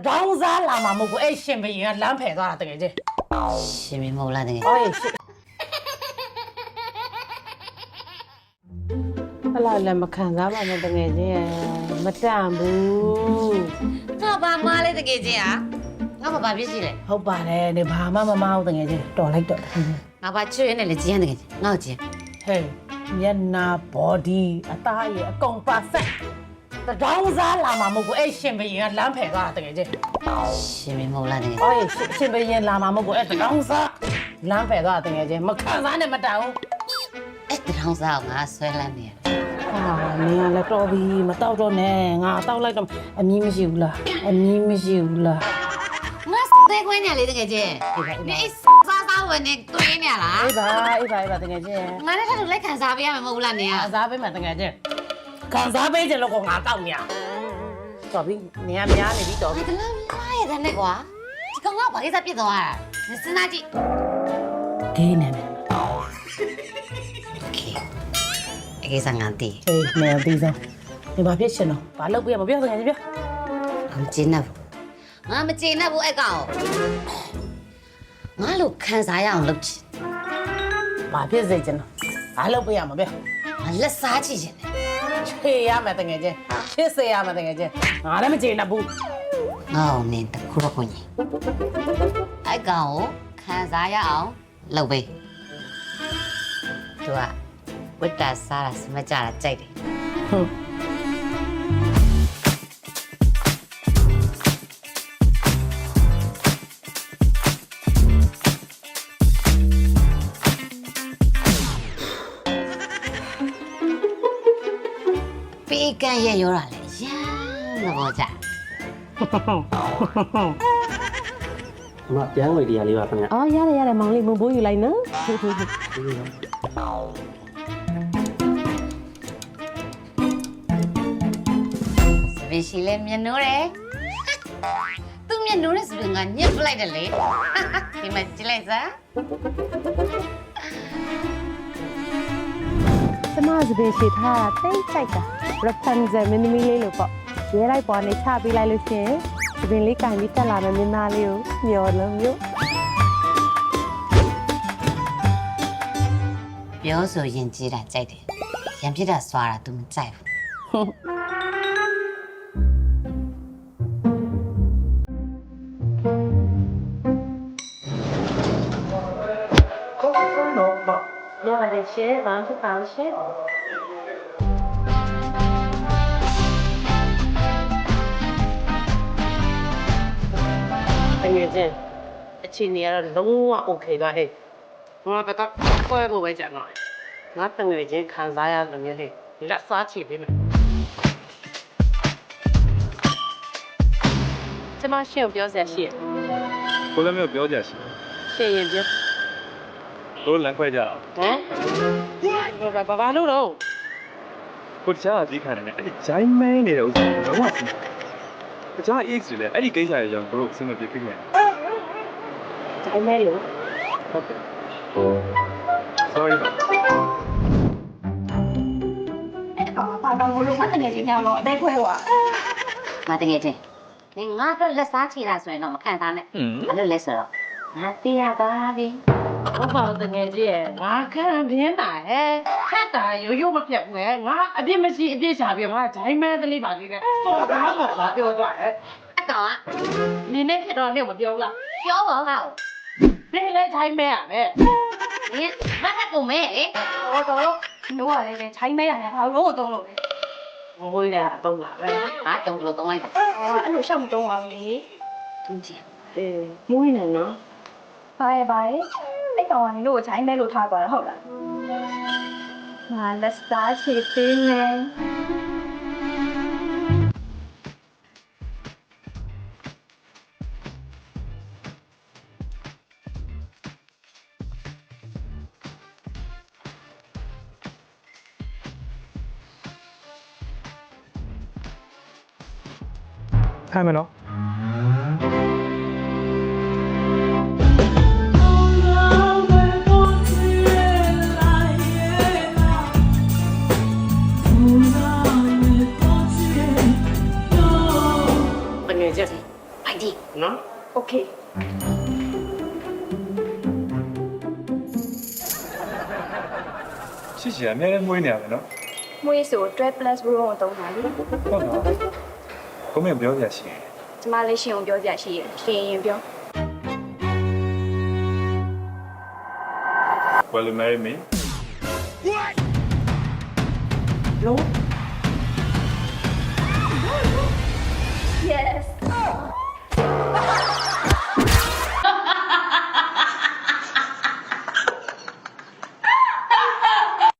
တောင်းစားလာမှာမဟုတ်ဘူးအဲ့ရှင်ဘရင်ကလမ်းဖယ်သွားတာတကယ်ချင်းရှင်မဟုတ်လားတကယ်ဟောရှင်ဟလာလည်းမခံစားပါနဲ့တကယ်ချင်းမတန်ဘူးငါဘာမလဲတကယ်ချင်းငါဘာဖြစ်စီလဲဟုတ်ပါတယ်နေဘာမှမမအောင်တကယ်ချင်းတော်လိုက်တော့ငါဘာချွေးနေလေကြည်ရတကယ်ချင်းငါ့ကိုကြည်ဟေးမျက်နာ body အသားရည်အကုန် perfect တောင်းစားလာမှာမဟုတ်ဘူးအဲ့ရှင်ဘရင်ကလမ်းဖယ်သွားတာတကယ်ချင်းရှင်မဟုတ်လားတကယ်ဟောရှင်ဘရင်လာမှာမဟုတ်ဘူးအဲ့တောင်းစားလမ်းဖယ်သွားတာတကယ်ချင်းမခံစားနဲ့မတန်ဘူးအဲ့တောင်းစားငါဆွဲလန်းနေရတယ်နေရလဲတော်ပြီမတောက်တော့နဲ့ငါတောက်လိုက်တော့အမီးမရှိဘူးလားအမီးမရှိဘူးလားငါသေးခွင်းနေလေတကယ်ချင်းနေစားဝင်နေတွေးနေရလားအေးပါတကယ်ချင်းငါလည်းထပ်လိုက်ခံစားပေးရမှာမဟုတ်လားနေခံစားပေးမှာတကယ်ချင်းခံစားပေးကြလို့ကငါတောက်နေရတော်ပြီနေရများနေပြီတော်ပြီငါတလားမားရတဲ့နဲ့ကွာဒီကောင်ကဘာကိစ္စပြစ်သွားတာစဉ်းစားကြည့်ဂေးနေမယ်โอเคအကိစ္စငါသိအေးနေပြီးစမ်းဒီဘာဖြစ်ရှင်တော့ဘာလုပ်ပြရမပြောတကယ်ချင်းပြောမကျင်းနဲ့ဘူးငါမကျင်းနဲ့ဘူးအဲ့ကောင်ငါလို့ခံစားရအောင်လုပ်ချင်ဘာဖြစ်စေချင်တော့ဘာလုပ်ပြရမပြောငါလက်စားချင်တယ်ချေရမယ်တကယ်ချင်းချစ်စေရမယ်တကယ်ချင်းငါလည်းမချေနဲ့ဘူးငါ့ကိုနင်တခုတော့ခွင့်ကြီးအဲ့ကောင်ကိုခံစားရအောင်လုပ်ပေးသူကဝိတ္တစားတာစမကြတာကြိုက်တယ်ဟုတ်ပေးကန်ရဲ့ရောတာလေရမ်းသဘောကျမပြန်ဝေဒီယာလေးပါခင်ဗျအော်ရတယ်မောင်လေးမဘိုးယူလိုက်နော်စပယ်ရှိလဲမျက်နှိုးတယ်သူမျက်နှိုးတဲ့စပယ်ငါညှစ်ပလိုက်တယ်လေဒီမှာကြည့်လိုက်စမ်းကျမစပယ်ရှိထားတာတိတ်ကြိုက်တာ Rapunzel မင်းသမီးလေးလို့ပေါ့ရဲလိုက်ပေါ်နေချပေးလိုက်လို့ရှင်စပင်လေးကင်ပြီးတက်လာမယ်မင်းသားလေးကိုမျောလို့မျိုးပြောဆိုရင်ကြည်တာကြိုက်တယ်ရံပြစ်တာစွာတာ तू မကြိုက်ဘူးရပါတယ်ရှင်။ဘာဖြစ်ပါလဲရှင်။တကယ်ချင်းအချိန်ကြီးကတော့လုံးဝ okay သွားဟဲ့။ငါကတော့ပွဲကိုပဲကြံတော့။ငါတကယ်ချင်းခံစားရလို့မျိုးဟဲ့။လက်စားချီပေးမယ်။ကျမရှင်းကိုပြောစရာရှိရဲ့။ကိုလည်းမျိုးပြောကြရှိ။ရှင်းရင်ပြောတို့လမ်းခွဲကြအောင်ဟမ်ဘာလို့တော့ကိုတခြားအသိခံနေတယ်အဲ့ဒီဂျိုင်းမိုင်းနေတဲ့ဥစ္စာလုံးဝသိတခြား X လေအဲ့ဒီကိစ္စရဲ့ကြောင့်တို့အဆင်မပြေဖြစ်နေဂျိုင်းမဲလို့ဟုတ်ကဲ့ sorry ဘာလို့မတကယ်ချင်းရောက်တော့အသေးခွဲသွားငါတကယ်ချင်းငါတော့လက်စားချီတာဆိုရင်တော့မခံစားနဲ့အဲ့လိုလဲဆိုတော့ငါသိရပါပြီဟုတ်ပါဘူးတကယ်ကြီးရဲ့ငါခံပြင်းတာဟဲ့ခက်တာရိုးမပြတ်ဘူးငါအပြစ်မရှိအပြစ်ချပြီးငါဂျိုင်းမဲသလေးပါသေးတယ်တော့ဘာမှမပြောတော့ဟဲ့အကောင်ကနင်းနေဖြစ်တော့နေမပြောဘူးလားပြောပါငါ့ကိုနင်းလဲဂျိုင်းမဲရမယ်နင်းဘာကကိုမဲလေဟောတော့တို့ရတယ်လေချိုင်းမဲရတယ်ဘာလို့တော့လို့လဲငွေရတော့လာပဲငါတုံးလို့တုံးလိုက်တာအဲ့လိုရှောက်မတုံးအောင်လေတုံးကြည့်အေးမွေးနေနော်ဘာရဲ့အဲ့ကောင်ကတို့ချိုင်းမဲလို့ထားသွားတာဟုတ်လားငါလက်စားချေပေးမယ်ထိုင်မယ်နော်တကယ်ချင်း လိုက်ကြည့် နော် Okay ချစ်ချင်အများနဲ့မွေးနေရတယ်နော် မွေးဆို12 plus room ကိုတုံးတာလေ ဟုတ်လားကိုမင်းပြောပြရှိတယ် ကျမလေးရှင်ကိုပြောပြရှိရရှင်ရင်ပြော Will you marry me လုံး